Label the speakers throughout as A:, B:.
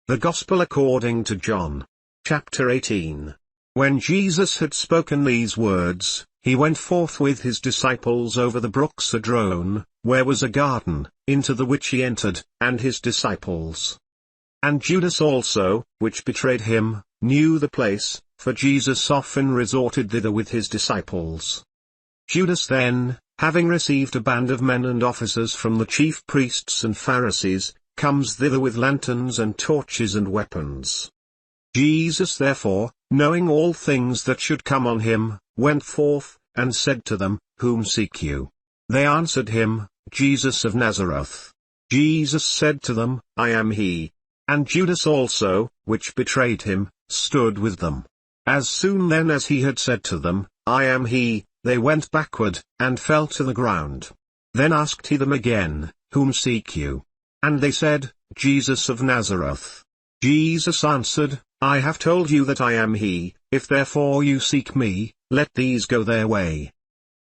A: The Gospel according to John. Chapter 18. When Jesus had spoken these words, he went forth with his disciples over the brook Cedron, where was a garden, into the which he entered, and his disciples. And Judas also, which betrayed him, knew the place, for Jesus often resorted thither with his disciples. Judas then, having received a band of men and officers from the chief priests and Pharisees, comes thither with lanterns and torches and weapons. Jesus therefore, knowing all things that should come on him, went forth, and said to them, Whom seek you? They answered him, Jesus of Nazareth. Jesus said to them, I am he. And Judas also, which betrayed him, stood with them. As soon then as he had said to them, I am he, they went backward, and fell to the ground. Then asked he them again, Whom seek you? And they said, Jesus of Nazareth. Jesus answered, I have told you that I am he. If therefore you seek me, let these go their way.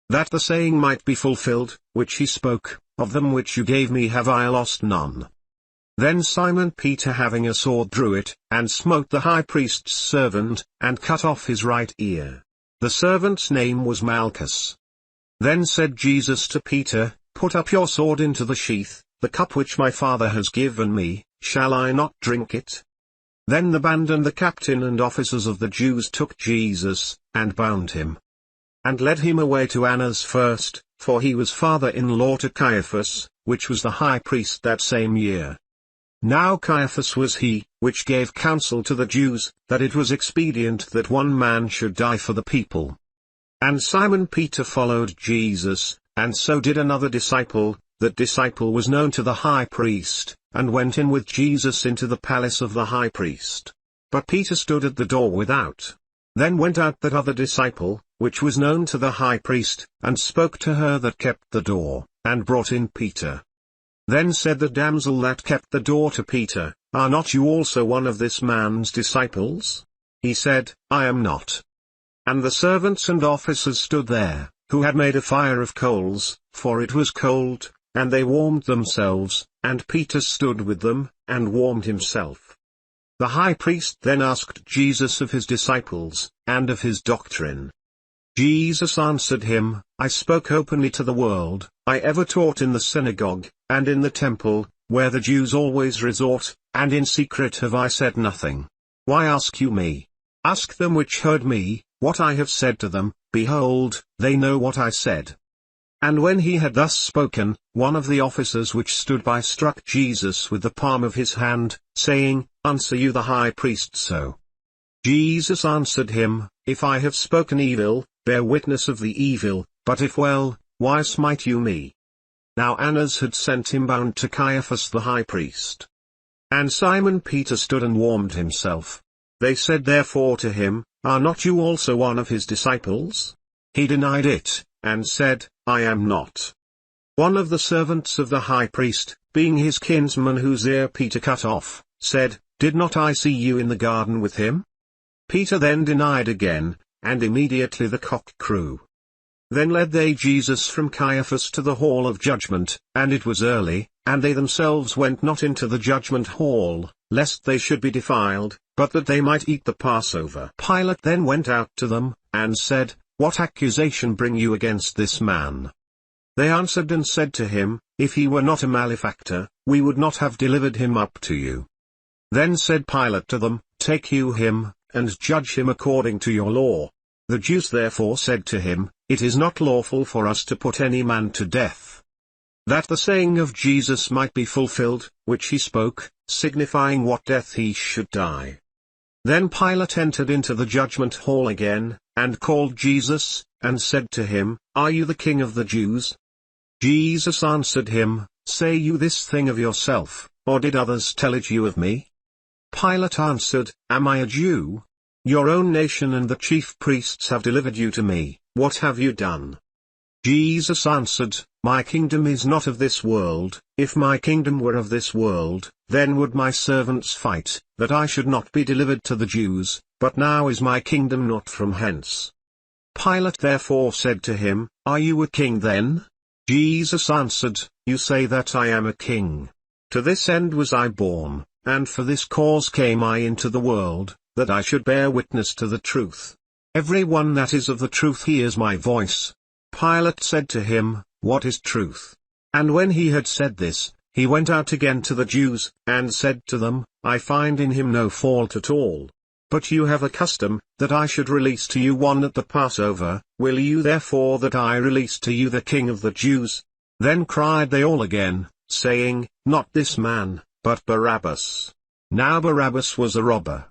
A: That the saying might be fulfilled, which he spoke, Of them which you gave me have I lost none. Then Simon Peter having a sword drew it, and smote the high priest's servant, and cut off his right ear. The servant's name was Malchus. Then said Jesus to Peter, Put up your sword into the sheath. The cup which my Father has given me, shall I not drink it? Then the band and the captain and officers of the Jews took Jesus, and bound him. And led him away to Annas first, for he was father-in-law to Caiaphas, which was the high priest that same year. Now Caiaphas was he, which gave counsel to the Jews, that it was expedient that one man should die for the people. And Simon Peter followed Jesus, and so did another disciple. That disciple was known to the high priest, and went in with Jesus into the palace of the high priest. But Peter stood at the door without. Then went out that other disciple, which was known to the high priest, and spoke to her that kept the door, and brought in Peter. Then said the damsel that kept the door to Peter, Are not you also one of this man's disciples? He said, I am not. And the servants and officers stood there, who had made a fire of coals, for it was cold, and they warmed themselves, and Peter stood with them, and warmed himself. The high priest then asked Jesus of his disciples, and of his doctrine. Jesus answered him, I spoke openly to the world. I ever taught in the synagogue, and in the temple, where the Jews always resort, and in secret have I said nothing. Why ask you me? Ask them which heard me, what I have said to them. Behold, they know what I said. And when he had thus spoken, one of the officers which stood by struck Jesus with the palm of his hand, saying, Answer you the high priest so? Jesus answered him, If I have spoken evil, bear witness of the evil, but if well, why smite you me? Now Annas had sent him bound to Caiaphas the high priest. And Simon Peter stood and warmed himself. They said therefore to him, Are not you also one of his disciples? He denied it, and said, I am not. One of the servants of the high priest, being his kinsman whose ear Peter cut off, said, Did not I see you in the garden with him? Peter then denied again, and immediately the cock crew. Then led they Jesus from Caiaphas to the hall of judgment, and it was early, and they themselves went not into the judgment hall, lest they should be defiled, but that they might eat the Passover. Pilate then went out to them, and said, What accusation bring you against this man? They answered and said to him, If he were not a malefactor, we would not have delivered him up to you. Then said Pilate to them, Take you him, and judge him according to your law. The Jews therefore said to him, It is not lawful for us to put any man to death. That the saying of Jesus might be fulfilled, which he spoke, signifying what death he should die. Then Pilate entered into the judgment hall again, and called Jesus, and said to him, Are you the king of the Jews? Jesus answered him, Say you this thing of yourself, or did others tell it you of me? Pilate answered, Am I a Jew? Your own nation and the chief priests have delivered you to me. What have you done? Jesus answered, My kingdom is not of this world. If my kingdom were of this world, then would my servants fight, that I should not be delivered to the Jews, but now is my kingdom not from hence. Pilate therefore said to him, Are you a king then? Jesus answered, You say that I am a king. To this end was I born, and for this cause came I into the world, that I should bear witness to the truth. Every one that is of the truth hears my voice." Pilate said to him, "What is truth?" And when he had said this, he went out again to the Jews, and said to them, "I find in him no fault at all. But you have a custom, that I should release to you one at the Passover. Will you therefore that I release to you the King of the Jews?" Then cried they all again, saying, "Not this man, but Barabbas." Now Barabbas was a robber.